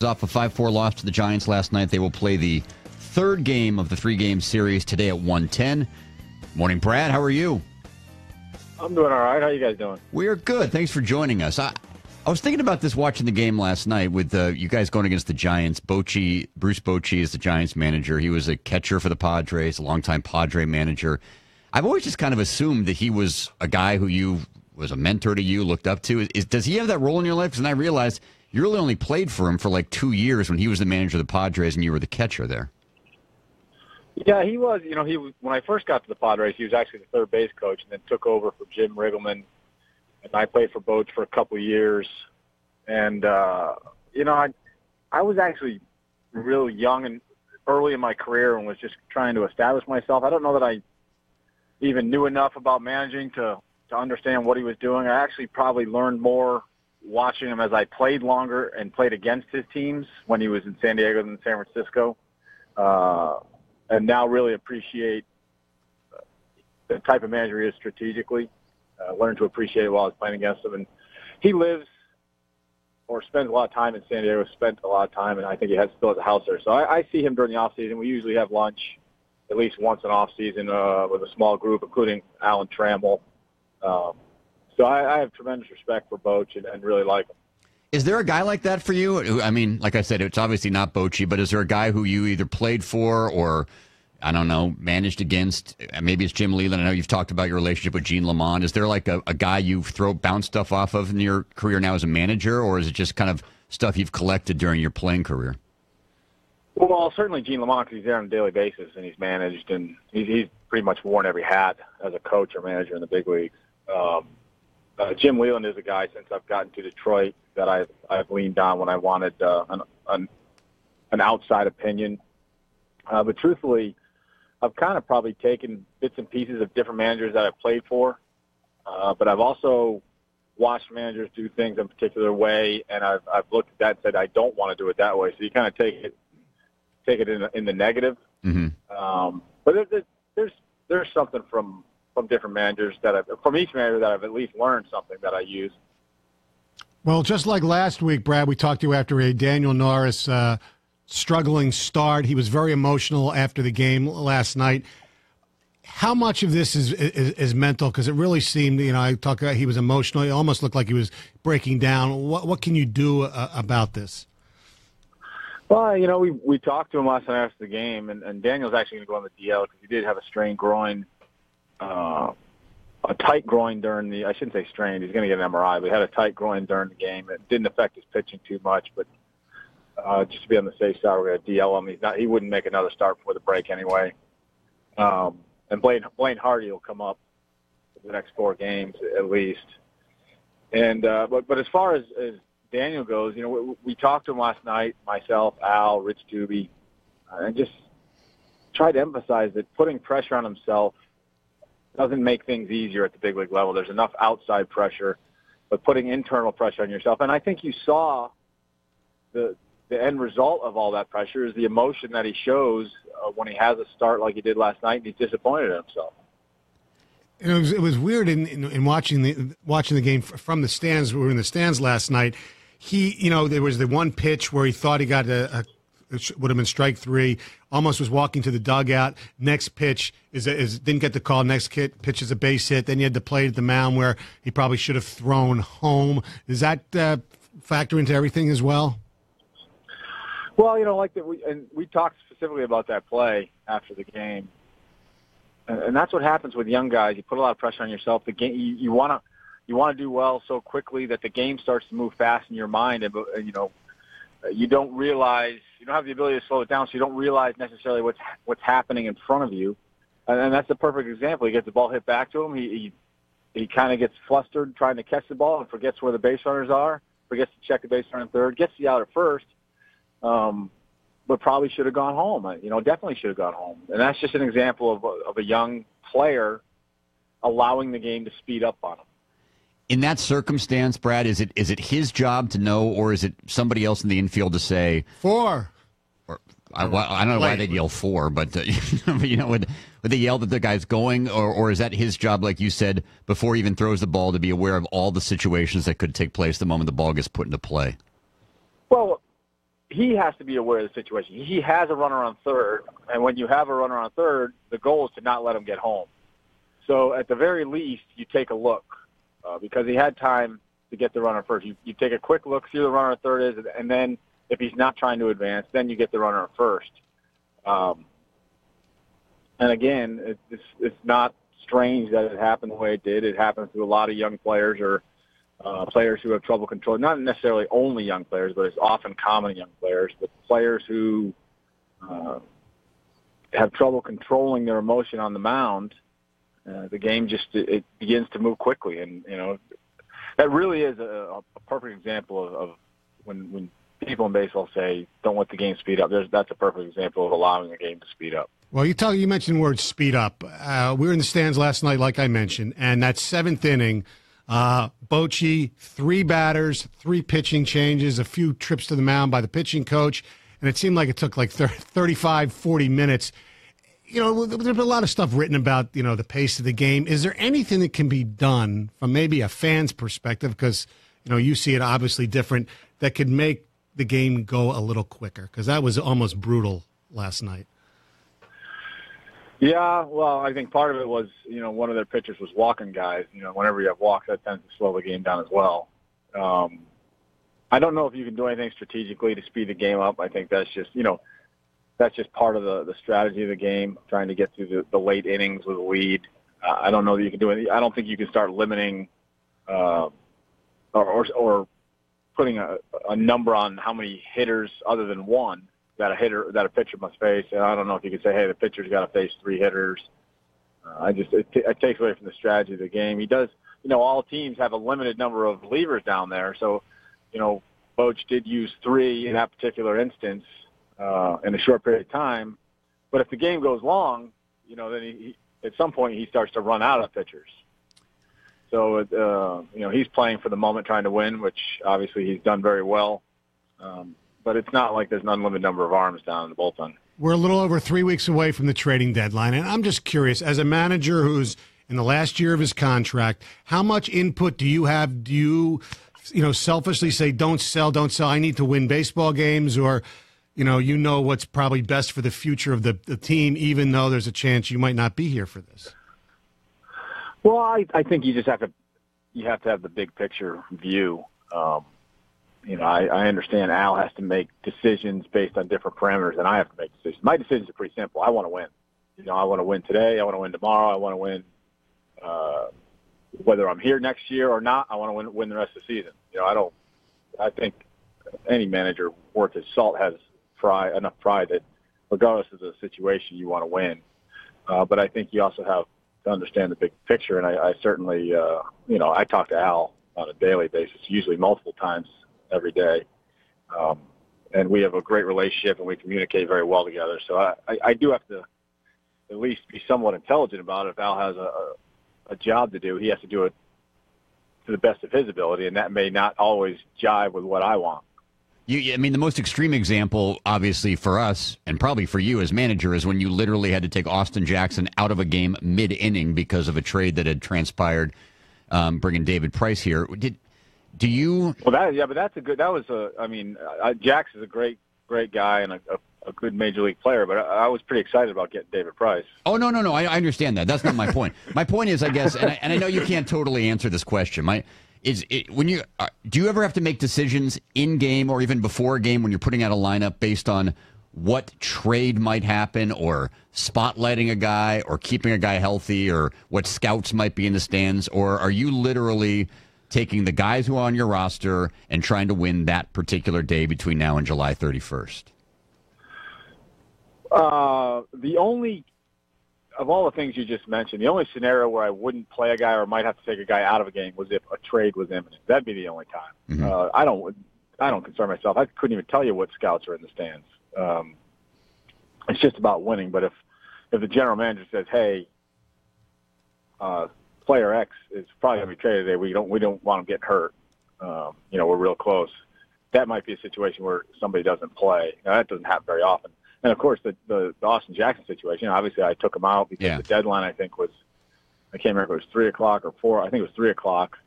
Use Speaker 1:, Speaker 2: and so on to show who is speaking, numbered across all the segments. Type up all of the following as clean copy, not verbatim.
Speaker 1: Off a 5-4 loss to the Giants last night. They will play the third game of the three-game series today at 1:10. Morning, Brad. How are you?
Speaker 2: I'm doing all right. How you guys doing?
Speaker 1: We are good. Thanks for joining us. I was thinking about this watching the game last night with you guys going against the Giants. Bruce Bochy is the Giants manager. He was a catcher for the Padres, a longtime Padre manager. I've always just kind of assumed that he was a guy who was a mentor to you, looked up to. Does he have that role in your life? Because I realized you really only played for him for like 2 years when he was the manager of the Padres and you were the catcher there.
Speaker 2: Yeah, he was. When I first got to the Padres, he was actually the third base coach and then took over for Jim Riggleman. And I played for Boch for a couple of years. And, I was actually really young and early in my career and was just trying to establish myself. I don't know that I even knew enough about managing to understand what he was doing. I actually probably learned more watching him as I played longer and played against his teams when he was in San Diego than San Francisco. And now really appreciate the type of manager he is strategically. Learned to appreciate it while I was playing against him. And he lives or spends a lot of time in San Diego, spent a lot of time, and I think he still has a house there. So I see him during the off-season. We usually have lunch at least once in off-season with a small group, including Alan Trammell. So I have tremendous respect for Boch and really like him.
Speaker 1: Is there a guy like that for you? I mean, like I said, it's obviously not Bochy, but is there a guy who you either played for or, I don't know, managed against? Maybe it's Jim Leland. I know you've talked about your relationship with Gene Lamont. Is there like a guy you bounce stuff off of in your career now as a manager, or is it just kind of stuff you've collected during your playing career?
Speaker 2: Well, certainly Gene Lamont, because he's there on a daily basis and he's managed, and he's pretty much worn every hat as a coach or manager in the big leagues. Jim Leland is a guy since I've gotten to Detroit that I've leaned on when I wanted an outside opinion. But truthfully, I've kind of probably taken bits and pieces of different managers that I've played for. But I've also watched managers do things in a particular way, and I've looked at that and said I don't want to do it that way. So you kind of take it in the negative. Mm-hmm. But there's something from different managers from each manager that I've at least learned something that I use.
Speaker 3: Well, just like last week, Brad, we talked to you after a Daniel Norris struggling start. He was very emotional after the game last night. How much of this is mental? Because it really seemed, I talked about he was emotional. It almost looked like he was breaking down. What can you do about this?
Speaker 2: Well, we talked to him last night after the game, and Daniel's actually going to go on the DL because he did have a strained groin. A tight groin during I shouldn't say strained, he's going to get an MRI, but he had a tight groin during the game. It didn't affect his pitching too much, but just to be on the safe side, we're going to DL him. He wouldn't make another start before the break anyway. And Blaine Hardy will come up for the next 4 games at least. And but as far as Daniel goes, we talked to him last night, myself, Al, Rich Doobie, and just tried to emphasize that putting pressure on himself doesn't make things easier at the big league level. There's enough outside pressure, but putting internal pressure on yourself. And I think you saw the end result of all that pressure is the emotion that he shows when he has a start like he did last night, and he's disappointed in himself.
Speaker 3: It was weird in watching the game from the stands. We were in the stands last night. There was the one pitch where he thought he got it would have been strike 3. Almost was walking to the dugout. Next pitch didn't get the call. Next pitch is a base hit. Then you had to play at the mound where he probably should have thrown home. Does that factor into everything as well?
Speaker 2: Well, we talked specifically about that play after the game, and that's what happens with young guys. You put a lot of pressure on yourself. The game you want to do well so quickly that the game starts to move fast in your mind, and you don't realize, you don't have the ability to slow it down, so you don't realize necessarily what's happening in front of you. And that's the perfect example. He gets the ball hit back to him. He kind of gets flustered trying to catch the ball and forgets where the base runners are, forgets to check the base runner in third, gets the out at first, but probably should have gone home. Definitely should have gone home. And that's just an example of a young player allowing the game to speed up on him.
Speaker 1: In that circumstance, Brad, is it his job to know, or is it somebody else in the infield to say
Speaker 3: 4?
Speaker 1: Or I don't know why they'd yell 4, but would they yell that the guy's going, or is that his job, like you said, before he even throws the ball, to be aware of all the situations that could take place the moment the ball gets put into play?
Speaker 2: Well, he has to be aware of the situation. He has a runner on third, and when you have a runner on third, the goal is to not let him get home. So at the very least, you take a look because he had time to get the runner first. You take a quick look, see who the runner on third is, and then if he's not trying to advance, then you get the runner first. And again, it's not strange that it happened the way it did. It happens to a lot of young players or players who have trouble controlling, not necessarily only young players, but it's often common in young players, but players who have trouble controlling their emotion on the mound, the game just it begins to move quickly. And, that really is a perfect example of when people in baseball say, don't let the game speed up. That's a perfect example of allowing the game to speed up.
Speaker 3: Well, you mentioned the word speed up. We were in the stands last night, like I mentioned, and that seventh inning, Bochy, 3 batters, 3 pitching changes, a few trips to the mound by the pitching coach, and it seemed like it took like 35, 40 minutes. There's been a lot of stuff written about, the pace of the game. Is there anything that can be done from maybe a fan's perspective, because, you see it obviously different, that could make the game go a little quicker? Because that was almost brutal last night.
Speaker 2: Yeah, well, I think part of it was, one of their pitchers was walking guys. Whenever you have walks, that tends to slow the game down as well. I don't know if you can do anything strategically to speed the game up. I think that's just, that's just part of the strategy of the game, trying to get through the late innings with a lead. I don't know that you can do anything. I don't think you can start limiting or putting a number on how many hitters other than one that a pitcher must face. And I don't know if you could say, hey, the pitcher's got to face 3 hitters. It takes away from the strategy of the game. He does, all teams have a limited number of levers down there. So, Boch did use 3 in that particular instance in a short period of time. But if the game goes long, then he at some point he starts to run out of pitchers. So, he's playing for the moment, trying to win, which obviously he's done very well. But it's not like there's an unlimited number of arms down in the bullpen.
Speaker 3: We're a little over 3 weeks away from the trading deadline, and I'm just curious, as a manager who's in the last year of his contract, how much input do you have? Do you, selfishly say, don't sell, I need to win baseball games, or, what's probably best for the future of the team, even though there's a chance you might not be here for this?
Speaker 2: Well, I think you just have to have the big picture view. I understand Al has to make decisions based on different parameters, and I have to make decisions. My decisions are pretty simple. I want to win. I want to win today. I want to win tomorrow. I want to win whether I'm here next year or not. I want to win the rest of the season. I think any manager worth his salt has enough pride that regardless of the situation, you want to win. But I think you also have to understand the big picture, and I certainly, I talk to Al on a daily basis, usually multiple times every day. And we have a great relationship and we communicate very well together. So I do have to at least be somewhat intelligent about it. If Al has a job to do, he has to do it to the best of his ability, and that may not always jive with what I want.
Speaker 1: The most extreme example, obviously, for us, and probably for you as manager, is when you literally had to take Austin Jackson out of a game mid-inning because of a trade that had transpired, bringing David Price here. Do you? Well,
Speaker 2: but that's a good. That was Jax is a great guy and a good major league player. But I was pretty excited about getting David Price.
Speaker 1: Oh no! I understand that. That's not my point. My point is, I guess, and I know you can't totally answer this question. Do you ever have to make decisions in game or even before a game when you're putting out a lineup based on what trade might happen, or spotlighting a guy, or keeping a guy healthy, or what scouts might be in the stands, or are you literally taking the guys who are on your roster and trying to win that particular day between now and July 31st?
Speaker 2: Of all the things you just mentioned, the only scenario where I wouldn't play a guy or might have to take a guy out of a game was if a trade was imminent. That'd be the only time. Mm-hmm. I don't concern myself. I couldn't even tell you what scouts are in the stands. It's just about winning. But if the general manager says, "Hey, player X is probably going to be traded today. We don't want him getting hurt. We're real close," that might be a situation where somebody doesn't play. Now, that doesn't happen very often. And, of course, the Austin Jackson situation, obviously I took him out because the deadline, I think, was – I can't remember if it was 3 o'clock or 4. I think it was 3 o'clock.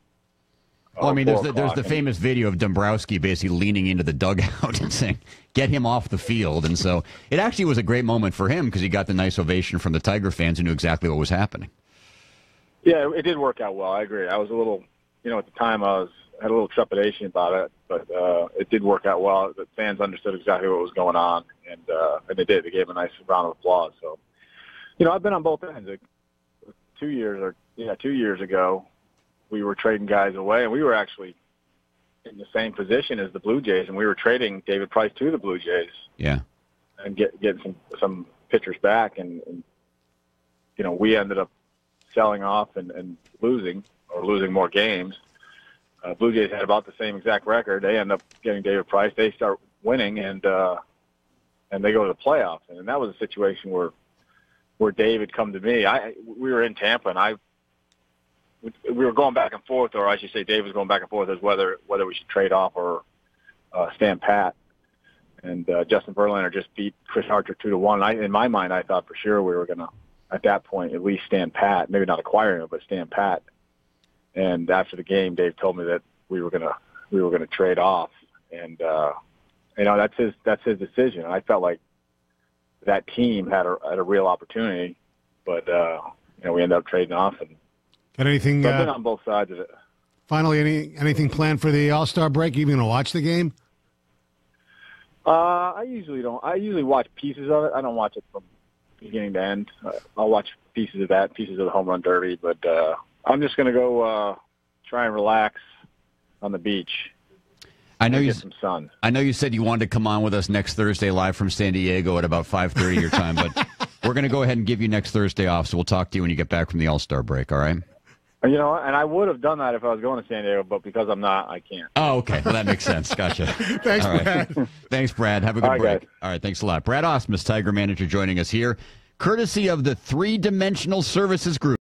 Speaker 1: Well, I mean, there's the
Speaker 2: 4 o'clock.
Speaker 1: famous video of Dombrowski basically leaning into the dugout and saying, "Get him off the field." And so it actually was a great moment for him because he got the nice ovation from the Tiger fans who knew exactly what was happening.
Speaker 2: Yeah, it did work out well. I agree. I was a little, at the time had a little trepidation about it, but it did work out well. The fans understood exactly what was going on, and they did. They gave a nice round of applause. So, I've been on both ends. 2 years ago, we were trading guys away, and we were actually in the same position as the Blue Jays, and we were trading David Price to the Blue Jays.
Speaker 1: Yeah,
Speaker 2: and getting some pitchers back, and we ended up selling off and losing more games. Blue Jays had about the same exact record. They end up getting David Price. They start winning, and they go to the playoffs. And that was a situation where David come to me. We were in Tampa, and we were going back and forth, or I should say Dave was going back and forth as whether we should trade off or stand pat. And Justin Verlander just beat Chris Archer 2-1. In my mind, I thought for sure we were going to, at that point, at least stand pat. Maybe not acquire him, but stand pat. And after the game, Dave told me that we were gonna trade off, and that's his decision. I felt like that team had a real opportunity, but we ended up trading off. And
Speaker 3: got anything?
Speaker 2: I've been on both sides of it.
Speaker 3: Finally, anything planned for the All-Star break? Are you going to watch the game?
Speaker 2: I usually don't. I usually watch pieces of it. I don't watch it from beginning to end. I'll watch pieces of that, pieces of the home run derby, but I'm just going to go try and relax on the beach.
Speaker 1: I know
Speaker 2: get some sun.
Speaker 1: I know you said you wanted to come on with us next Thursday live from San Diego at about 5:30 your time, but we're going to go ahead and give you next Thursday off, so we'll talk to you when you get back from the All-Star break, all right?
Speaker 2: And I would have done that if I was going to San Diego, but because I'm not, I can't.
Speaker 1: Oh, okay. Well, that makes sense. Gotcha.
Speaker 3: Thanks,
Speaker 1: all right.
Speaker 3: Brad.
Speaker 1: Thanks, Brad. Have a good break.
Speaker 2: Guys.
Speaker 1: All right, thanks a lot. Brad Ausmus, Tiger manager, joining us here, courtesy of the 3 Dimensional Services Group.